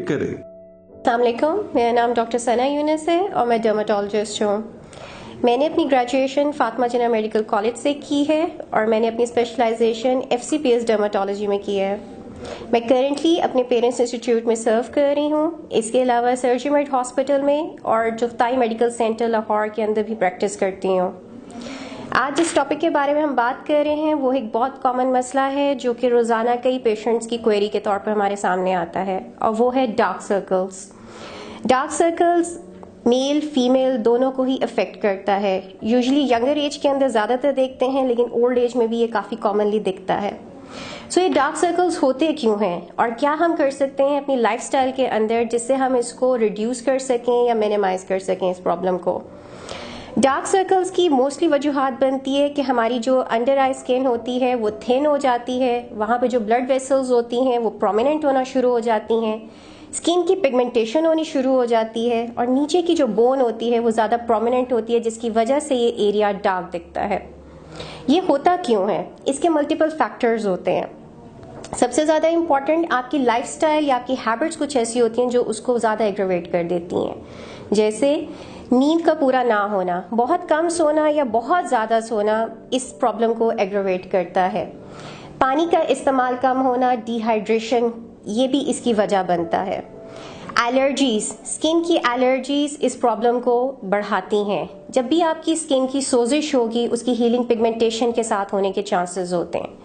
करें। अस्सलामुअलैकुम, मेरा नाम डॉक्टर सना यूनिस है और मैं डर्माटोलॉजिस्ट हूँ। मैंने अपनी ग्रेजुएशन फातिमा जिन्ना मेडिकल कॉलेज से की है और मैंने अपनी स्पेशलाइजेशन FCPS डर्माटोलॉजी में की है। मैं करेंटली अपने पेरेंट्स इंस्टीट्यूट में सर्व कर रही हूँ। इसके अलावा सर्जी मेड हॉस्पिटल में और जुफ्ताई मेडिकल सेंटर लाहौर के अंदर भी प्रैक्टिस करती हूँ। आज जिस टॉपिक के बारे में हम बात कर रहे हैं वो एक बहुत कॉमन मसला है जो कि रोज़ाना कई पेशेंट्स की क्वेरी के तौर पर हमारे सामने आता है और वो है dark circles. Dark circles male female दोनों को ही अफेक्ट करता है। यूजुअली यंगर एज के अंदर ज़्यादातर देखते हैं, लेकिन ओल्ड एज में भी ये काफ़ी कॉमनली दिखता है। सो ये डार्क सर्कल्स होते क्यों हैं और क्या हम कर सकते हैं अपनी लाइफस्टाइल के अंदर जिससे हम इसको रिड्यूस कर सकें या मिनिमाइज कर सकें इस प्रॉब्लम को। डार्क सर्कल्स की मोस्टली वजूहात बनती है कि हमारी जो अंडर आई स्किन होती है वो थिन हो जाती है, वहाँ पे जो ब्लड वेसल्स होती हैं वो प्रोमिनेंट होना शुरू हो जाती हैं, स्किन की पिगमेंटेशन होनी शुरू हो जाती है और नीचे की जो बोन होती है वो ज़्यादा प्रोमिनेंट होती है, जिसकी वजह से ये एरिया डार्क दिखता है। ये होता क्यों है? इसके मल्टीपल फैक्टर्स होते हैं। सबसे ज़्यादा इम्पॉर्टेंट आपकी लाइफस्टाइल या आपकी हैबिट्स कुछ ऐसी होती हैं जो उसको ज़्यादा एग्रवेट कर देती हैं, जैसे नींद का पूरा ना होना, बहुत कम सोना या बहुत ज़्यादा सोना इस प्रॉब्लम को एग्रवेट करता है। पानी का इस्तेमाल कम होना, डिहाइड्रेशन, ये भी इसकी वजह बनता है। एलर्जीज, स्किन की एलर्जीज इस प्रॉब्लम को बढ़ाती हैं। जब भी आपकी स्किन की सोजिश होगी उसकी हीलिंग पिगमेंटेशन के साथ होने के चांसेस होते हैं।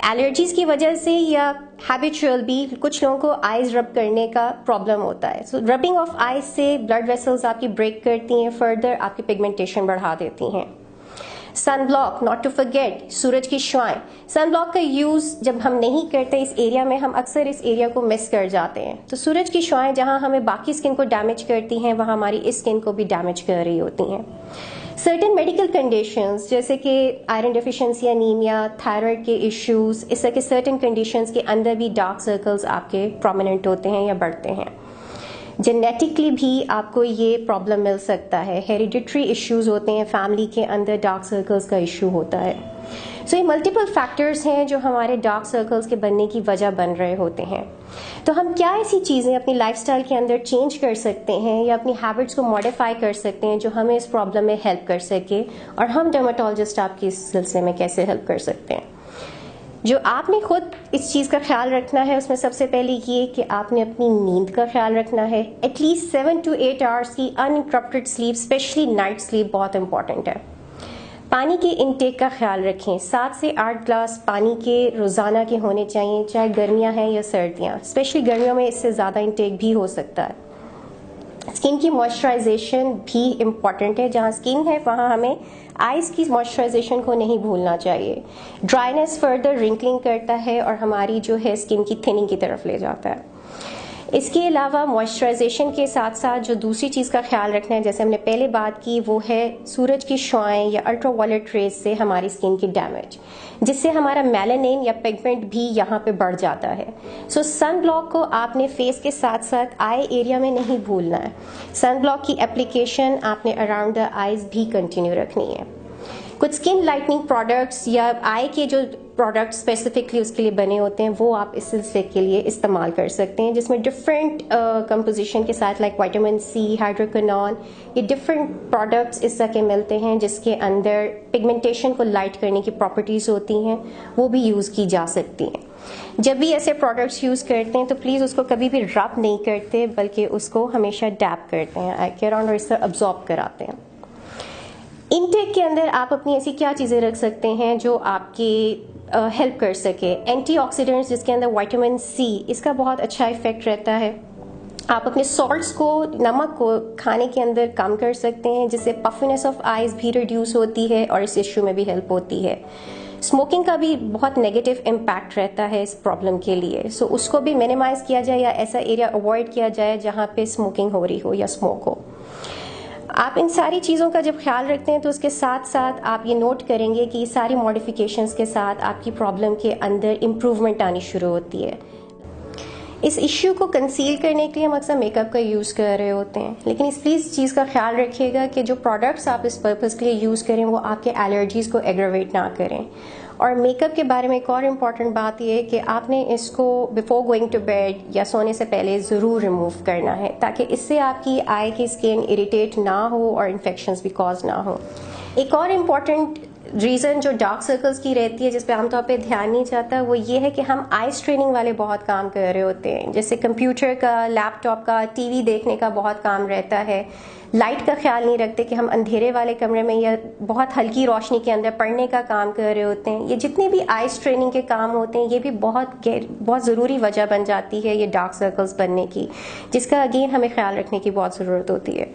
एलर्जीज की वजह से या हैबिचुअल भी कुछ लोगों को आईज रब करने का प्रॉब्लम होता है। सो रबिंग ऑफ आईज से ब्लड वेसल्स आपकी ब्रेक करती हैं, फर्दर आपकी पिगमेंटेशन बढ़ा देती हैं। Sun block, not to forget, सूरज की शुआएं। सन ब्लॉक का यूज जब हम नहीं करते इस एरिया में, हम अक्सर इस एरिया को मिस कर जाते हैं। तो सूरज की शुआएं जहां हमें बाकी स्किन को डैमेज करती हैं वहां हमारी इस स्किन को भी डैमेज कर रही होती हैं। सर्टेन मेडिकल कंडीशंस जैसे कि आयरन डेफिशिएंसी, एनीमिया, थायराइड के इश्यूज, इस तरह के सर्टेन कंडीशंस के अंदर भी डार्क सर्कल्स आपके प्रोमिनेंट होते हैं या बढ़ते हैं। जेनेटिकली भी आपको ये प्रॉब्लम मिल सकता है। हेरिडिटरी इश्यूज होते हैं, फैमिली के अंदर डार्क सर्कल्स का इशू होता है। सो ये मल्टीपल फैक्टर्स हैं जो हमारे डार्क सर्कल्स के बनने की वजह बन रहे होते हैं। तो हम क्या ऐसी चीज़ें अपनी लाइफस्टाइल के अंदर चेंज कर सकते हैं या अपनी हैबिट्स को मॉडिफाई कर सकते हैं जो हमें इस प्रॉब्लम में हेल्प कर सके, और हम डर्माटोलॉजिस्ट आपकी इस सिलसिले में कैसे हेल्प कर सकते हैं। जो आपने खुद इस चीज़ का ख्याल रखना है उसमें सबसे पहले ये कि आपने अपनी नींद का ख्याल रखना है। एटलीस्ट 7 to 8 आवर्स की uninterrupted sleep, specially night sleep, बहुत इंपॉर्टेंट है। पानी के इनटेक का ख्याल रखें। 7 से 8 ग्लास पानी के रोज़ाना के होने चाहिए, चाहे गर्मियां हैं या सर्दियां। स्पेशली गर्मियों में इससे ज़्यादा इनटेक भी हो सकता है। स्किन की मॉइस्चराइजेशन भी इम्पॉर्टेंट है। जहाँ स्किन है वहाँ हमें आइज़ की मॉइस्चराइजेशन को नहीं भूलना चाहिए। ड्राइनेस फर्दर रिंकलिंग करता है और हमारी जो है स्किन की थिनिंग की तरफ ले जाता है। इसके अलावा मॉइस्चराइजेशन के साथ साथ जो दूसरी चीज़ का ख्याल रखना है, जैसे हमने पहले बात की, वो है सूरज की शुआएं या अल्ट्रावायलेट रेज से हमारी स्किन की डैमेज, जिससे हमारा मेलानिन या पिगमेंट भी यहाँ पे बढ़ जाता है। सो सन ब्लॉक को आपने फेस के साथ साथ आई एरिया में नहीं भूलना है। सन ब्लॉक की एप्लीकेशन आपने अराउंड द आईज भी कंटिन्यू रखनी है। कुछ स्किन लाइटनिंग प्रोडक्ट्स या आई के जो प्रोडक्ट स्पेसिफिकली उसके लिए बने होते हैं वो आप इस सिलसिले के लिए इस्तेमाल कर सकते हैं, जिसमें डिफरेंट कंपोजिशन के साथ लाइक विटामिन सी, हाइड्रोक्विनोन, ये डिफरेंट प्रोडक्ट्स इस तरह के मिलते हैं जिसके अंदर पिगमेंटेशन को लाइट करने की प्रॉपर्टीज़ होती हैं, वो भी यूज़ की जा सकती हैं। जब भी ऐसे प्रोडक्ट्स यूज़ करते हैं तो प्लीज़ उसको कभी भी रब नहीं करते, बल्कि उसको हमेशा डैप करते हैं, आई केयर और इस तरह अब्जॉर्ब कराते हैं। इनटेक के अंदर आप अपनी ऐसी क्या चीज़ें रख सकते हैं जो आपकी हेल्प कर सके। एंटीऑक्सीडेंट्स जिसके अंदर विटामिन सी, इसका बहुत अच्छा इफेक्ट रहता है। आप अपने सॉल्ट्स को, नमक को खाने के अंदर कम कर सकते हैं, जिससे पफिनेस ऑफ आइज भी रिड्यूस होती है और इस इश्यू में भी हेल्प होती है। स्मोकिंग का भी बहुत नेगेटिव इम्पैक्ट रहता है इस प्रॉब्लम के लिए, सो उसको भी मिनिमाइज किया जाए या ऐसा एरिया अवॉइड किया जाए जहाँ पे स्मोकिंग हो रही हो या स्मोक हो। आप इन सारी चीज़ों का जब ख्याल रखते हैं तो उसके साथ साथ आप ये नोट करेंगे कि सारी मॉडिफिकेशंस के साथ आपकी प्रॉब्लम के अंदर इम्प्रूवमेंट आनी शुरू होती है। इस इश्यू को कंसील करने के लिए हम अक्सर मेकअप का यूज़ कर रहे होते हैं, लेकिन इस चीज़ का ख्याल रखिएगा कि जो प्रोडक्ट्स आप इस पर्पज़ के लिए यूज़ करें वो आपके एलर्जीज़ को एग्रवेट ना करें। और मेकअप के बारे में एक और इम्पॉर्टेंट बात यह है कि आपने इसको बिफोर गोइंग टू बेड या सोने से पहले ज़रूर रिमूव करना है, ताकि इससे आपकी आई की स्किन इरिटेट ना हो और इन्फेक्शंस भी कॉज ना हो। एक और इम्पॉर्टेंट रीज़न जो डार्क सर्कल्स की रहती है, जिस पे आमतौर पे ध्यान नहीं जाता, वो ये है कि हम आई स्ट्रेनिंग वाले बहुत काम कर रहे होते हैं, जैसे कंप्यूटर का, लैपटॉप का, टीवी देखने का बहुत काम रहता है। लाइट का ख्याल नहीं रखते कि हम अंधेरे वाले कमरे में या बहुत हल्की रोशनी के अंदर पढ़ने का काम कर रहे होते हैं। ये जितने भी आई स्ट्रेनिंग के काम होते हैं, ये भी बहुत ज़रूरी वजह बन जाती है ये डार्क सर्कल्स बनने की, जिसका अगेन हमें ख्याल रखने की बहुत ज़रूरत होती है।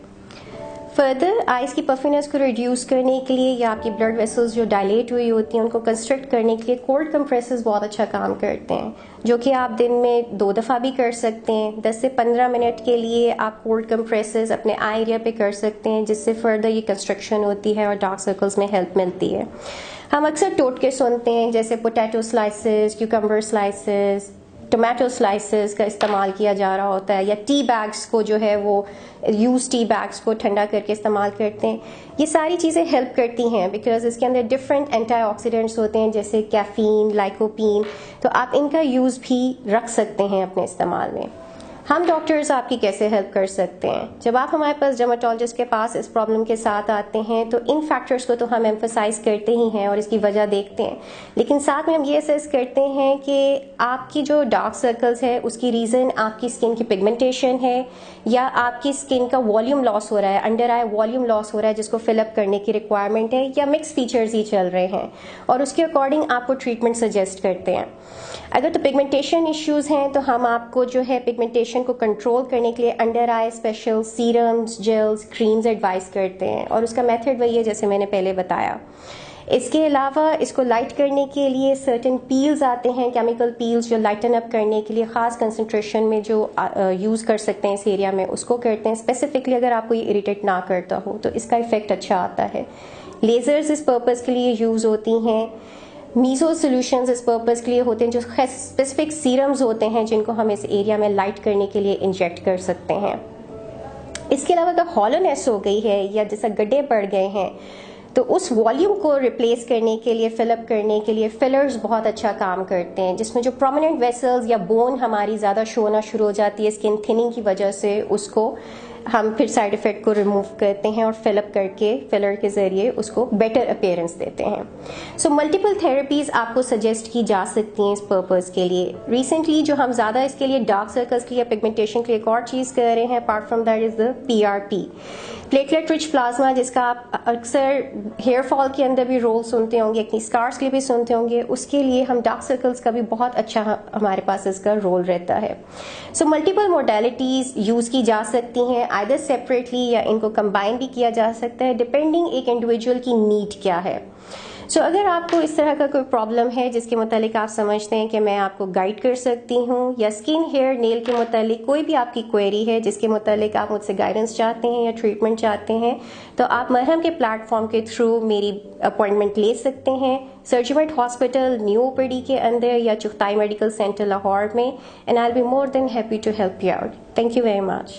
फर्दर आइज़ की पफिनेस को रिड्यूस करने के लिए या आपकी ब्लड वेसल्स जो डायलेट हुई होती हैं उनको कंस्ट्रक्ट करने के लिए कोल्ड कंप्रेसेस बहुत अच्छा काम करते हैं, जो कि आप दिन में 2 दफ़ा भी कर सकते हैं। 10 से 15 मिनट के लिए आप कोल्ड कंप्रेसेस अपने आई एरिया पे कर सकते हैं, जिससे फर्दर ये कंस्ट्रक्शन होती है और डार्क सर्कल्स में हेल्प मिलती है। हम अक्सर टोटके सुनते हैं, जैसे potato slices, cucumber slices, tomato slices का इस्तेमाल किया जा रहा होता है, या टी बैग्स को जो है वो यूज टी बैग्स को ठंडा करके इस्तेमाल करते हैं। ये सारी चीज़ें हेल्प करती हैं बिकॉज इसके अंदर डिफरेंट एंटीऑक्सीडेंट्स होते हैं, जैसे कैफीन, लाइकोपीन, तो आप इनका यूज़ भी रख सकते हैं अपने इस्तेमाल में। हम डॉक्टर्स आपकी कैसे हेल्प कर सकते हैं? जब आप हमारे पास डर्मेटोलॉजिस्ट के पास इस प्रॉब्लम के साथ आते हैं तो इन फैक्टर्स को तो हम एम्फोसाइज करते ही हैं और इसकी वजह देखते हैं, लेकिन साथ में हम ये असेस करते हैं कि आपकी जो डार्क सर्कल्स है उसकी रीज़न आपकी स्किन की पिगमेंटेशन है, या आपकी स्किन का वॉल्यूम लॉस हो रहा है, अंडर आई वॉल्यूम लॉस हो रहा है जिसको फिलअप करने की रिक्वायरमेंट है, या मिक्स फीचर्स ही चल रहे हैं, और उसके अकॉर्डिंग आपको ट्रीटमेंट सजेस्ट करते हैं। अगर तो पिगमेंटेशन इश्यूज हैं तो हम आपको जो है पिगमेंटेशन को कंट्रोल करने के लिए under eye special serums, gels, creams advice करते हैं, और उसका मेथड वही है जैसे मैंने पहले बताया। इसके अलावा इसको लाइट करने के लिए सर्टेन पील्स आते हैं, केमिकल पील्स, जो लाइटन अप करने के लिए ख़ास कंसंट्रेशन में जो यूज़ कर सकते हैं इस एरिया में, उसको करते हैं। स्पेसिफिकली अगर आपको ये इरिटेट ना करता हो तो इसका इफेक्ट अच्छा आता है। लेजर्स इस पर्पज़ के लिए यूज़ होती हैं। मीजो सोल्यूशंस इस पर्पज़ के लिए होते हैं, जो स्पेसिफिक सीरम्स होते हैं जिनको हम इस एरिया में लाइट करने के लिए इंजेक्ट कर सकते हैं। इसके अलावा अगर हॉलोनेस हो गई है या जैसा गड्ढे पड़ गए हैं तो उस वॉल्यूम को रिप्लेस करने के लिए, फिलअप करने के लिए फिलर्स बहुत अच्छा काम करते हैं, जिसमें जो प्रोमिनेंट वेसल्स या बोन हमारी ज़्यादा शो होना शुरू हो जाती है स्किन थिनिंग की वजह से, उसको हम फिर साइड इफेक्ट को रिमूव करते हैं और फिलअप करके फिलर के जरिए उसको बेटर अपीयरेंस देते हैं। सो मल्टीपल थेरेपीज आपको सजेस्ट की जा सकती हैं इस पर्पज़ के लिए। रिसेंटली जो हम ज़्यादा इसके लिए डार्क सर्कल्स के लिए, पिगमेंटेशन के लिए एक और चीज़ कर रहे हैं apart from that is the PRP, platelet rich plasma, जिसका आप अक्सर हेयर फॉल के अंदर भी रोल सुनते होंगे, एक्नी स्कार्स के लिए भी सुनते होंगे। उसके लिए हम डार्क सर्कल्स का भी बहुत अच्छा हमारे पास इसका रोल रहता है। सो मल्टीपल मोडेलिटीज यूज़ की जा सकती हैं, आइदर सेपरेटली या इनको कंबाइन भी किया जा सकता है, डिपेंडिंग एक इंडिविजुअल की नीड क्या है। सो अगर आपको इस तरह का कोई प्रॉब्लम है जिसके मुतालिक आप समझते हैं कि मैं आपको गाइड कर सकती हूँ, या स्किन, हेयर, नेल के मुतालिक कोई भी आपकी क्वेरी है जिसके मुतालिक आप मुझसे गाइडेंस चाहते हैं या ट्रीटमेंट चाहते हैं, तो आप मरहम के प्लेटफॉर्म के थ्रू मेरी अपॉइंटमेंट ले सकते हैं सर्जिमेंट हॉस्पिटल न्यू OPD के अंदर या चुगताई मेडिकल सेंटर लाहौर में, and I will be more than happy to help you out. Thank you very much.